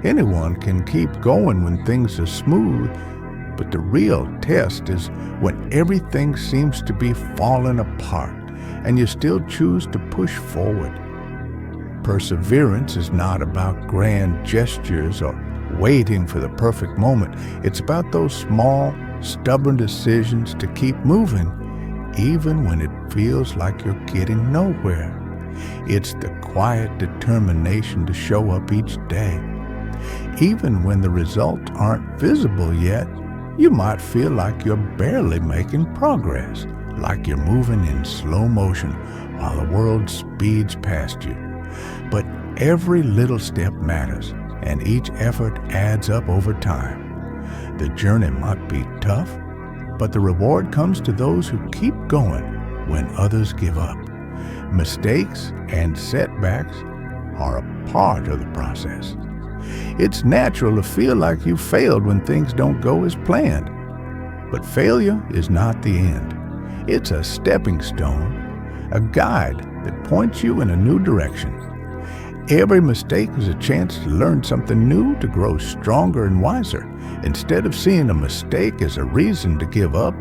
Anyone can keep going when things are smooth, but the real test is when everything seems to be falling apart and you still choose to push forward. Perseverance is not about grand gestures or waiting for the perfect moment. It's about those small, stubborn decisions to keep moving, even when it feels like you're getting nowhere. It's the quiet determination to show up each day. Even when the results aren't visible yet, you might feel like you're barely making progress, like you're moving in slow motion while the world speeds past you. But every little step matters, and each effort adds up over time. The journey might be tough, but the reward comes to those who keep going when others give up. Mistakes and setbacks are a part of the process. It's natural to feel like you failed when things don't go as planned. But failure is not the end. It's a stepping stone, a guide that points you in a new direction. Every mistake is a chance to learn something new, to grow stronger and wiser. Instead of seeing a mistake as a reason to give up,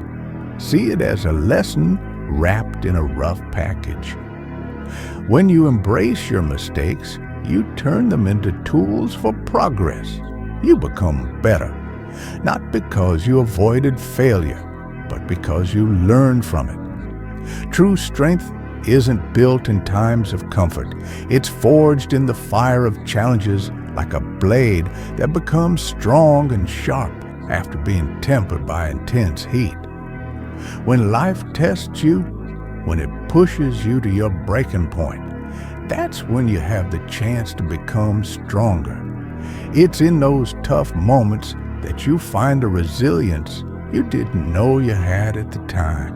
see it as a lesson wrapped in a rough package. When you embrace your mistakes, you turn them into tools for progress. You become better, not because you avoided failure, but because you learned from it. True strength isn't built in times of comfort. It's forged in the fire of challenges, like a blade that becomes strong and sharp after being tempered by intense heat. When life tests you, when it pushes you to your breaking point, that's when you have the chance to become stronger. It's in those tough moments that you find a resilience you didn't know you had at the time.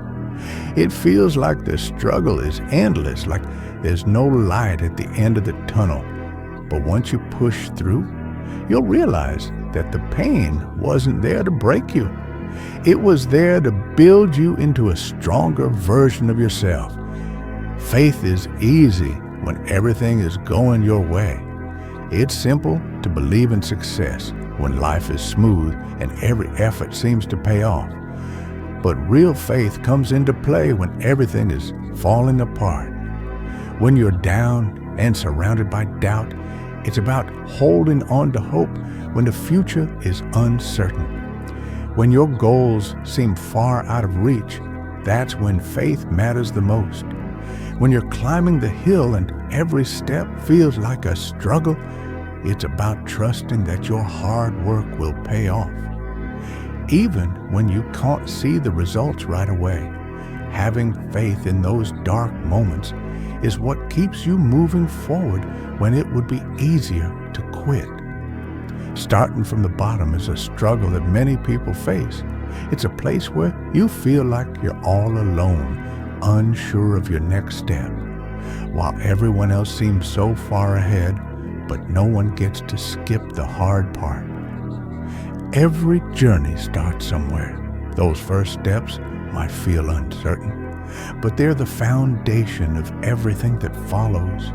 It feels like the struggle is endless, like there's no light at the end of the tunnel. But once you push through, you'll realize that the pain wasn't there to break you. It was there to build you into a stronger version of yourself. Faith is easy when everything is going your way. It's simple to believe in success when life is smooth and every effort seems to pay off. But real faith comes into play when everything is falling apart. When you're down and surrounded by doubt, it's about holding on to hope when the future is uncertain. When your goals seem far out of reach, that's when faith matters the most. When you're climbing the hill and every step feels like a struggle, it's about trusting that your hard work will pay off. Even when you can't see the results right away, having faith in those dark moments is what keeps you moving forward when it would be easier to quit. Starting from the bottom is a struggle that many people face. It's a place where you feel like you're all alone, unsure of your next step, while everyone else seems so far ahead, but no one gets to skip the hard part. Every journey starts somewhere. Those first steps might feel uncertain, but they're the foundation of everything that follows.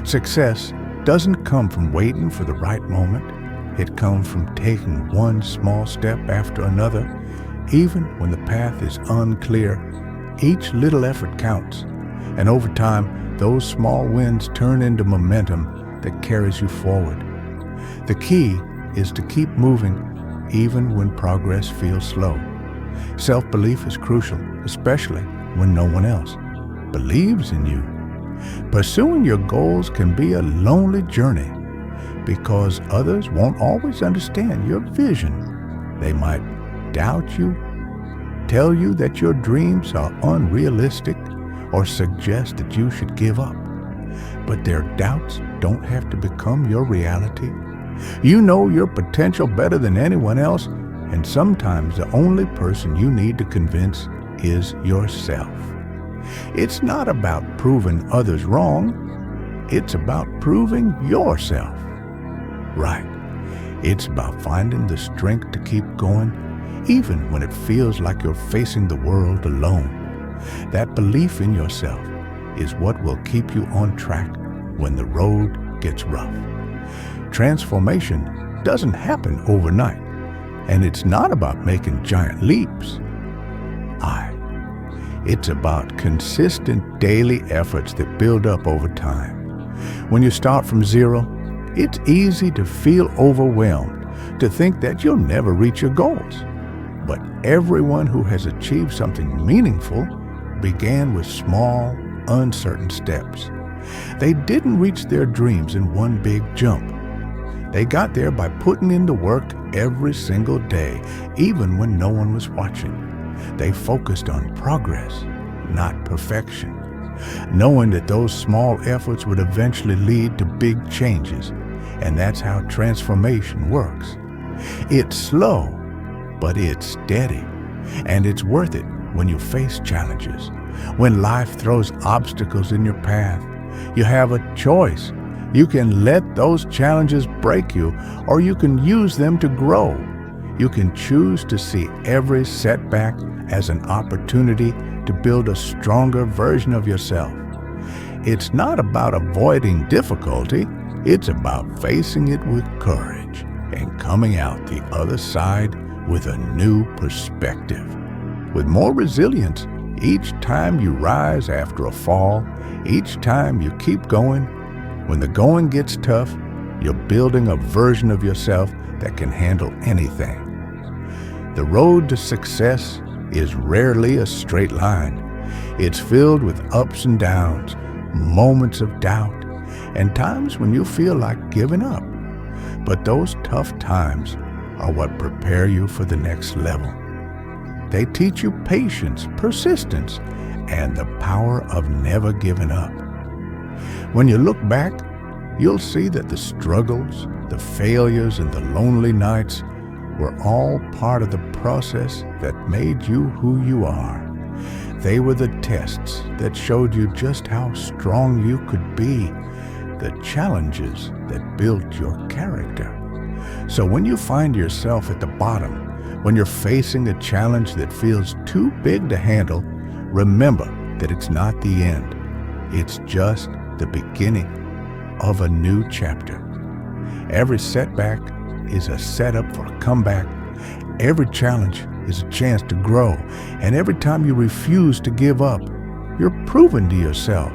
Success doesn't come from waiting for the right moment. It comes from taking one small step after another. Even when the path is unclear, each little effort counts. And over time, those small wins turn into momentum that carries you forward. The key is to keep moving even when progress feels slow. Self-belief is crucial, especially when no one else believes in you. Pursuing your goals can be a lonely journey because others won't always understand your vision. They might doubt you, tell you that your dreams are unrealistic, or suggest that you should give up. But their doubts don't have to become your reality. You know your potential better than anyone else, and sometimes the only person you need to convince is yourself. It's not about proving others wrong. It's about proving yourself right. It's about finding the strength to keep going, even when it feels like you're facing the world alone. That belief in yourself is what will keep you on track when the road gets rough. Transformation doesn't happen overnight, and it's not about making giant leaps. It's about consistent daily efforts that build up over time. When you start from zero, it's easy to feel overwhelmed, to think that you'll never reach your goals. But everyone who has achieved something meaningful began with small, uncertain steps. They didn't reach their dreams in one big jump. They got there by putting in the work every single day, even when no one was watching. They focused on progress, not perfection, knowing that those small efforts would eventually lead to big changes. And that's how transformation works. It's slow, but it's steady. And it's worth it when you face challenges. When life throws obstacles in your path, you have a choice. You can let those challenges break you, or you can use them to grow. You can choose to see every setback as an opportunity to build a stronger version of yourself. It's not about avoiding difficulty. It's about facing it with courage and coming out the other side with a new perspective. With more resilience, each time you rise after a fall, each time you keep going, when the going gets tough, you're building a version of yourself that can handle anything. The road to success is rarely a straight line. It's filled with ups and downs, moments of doubt, and times when you feel like giving up. But those tough times are what prepare you for the next level. They teach you patience, persistence, and the power of never giving up. When you look back, you'll see that the struggles, the failures, and the lonely nights were all part of the process that made you who you are. They were the tests that showed you just how strong you could be, the challenges that built your character. So when you find yourself at the bottom, when you're facing a challenge that feels too big to handle, remember that it's not the end. It's just the beginning of a new chapter. Every setback is a setup for a comeback. Every challenge is a chance to grow. And every time you refuse to give up, you're proving to yourself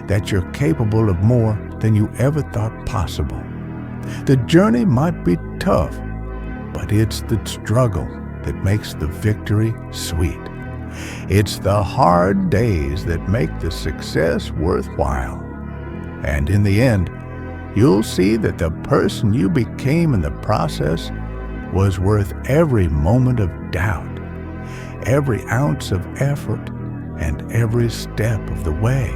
that you're capable of more than you ever thought possible. The journey might be tough, but it's the struggle that makes the victory sweet. It's the hard days that make the success worthwhile. And in the end, you'll see that the person you became in the process was worth every moment of doubt, every ounce of effort, and every step of the way.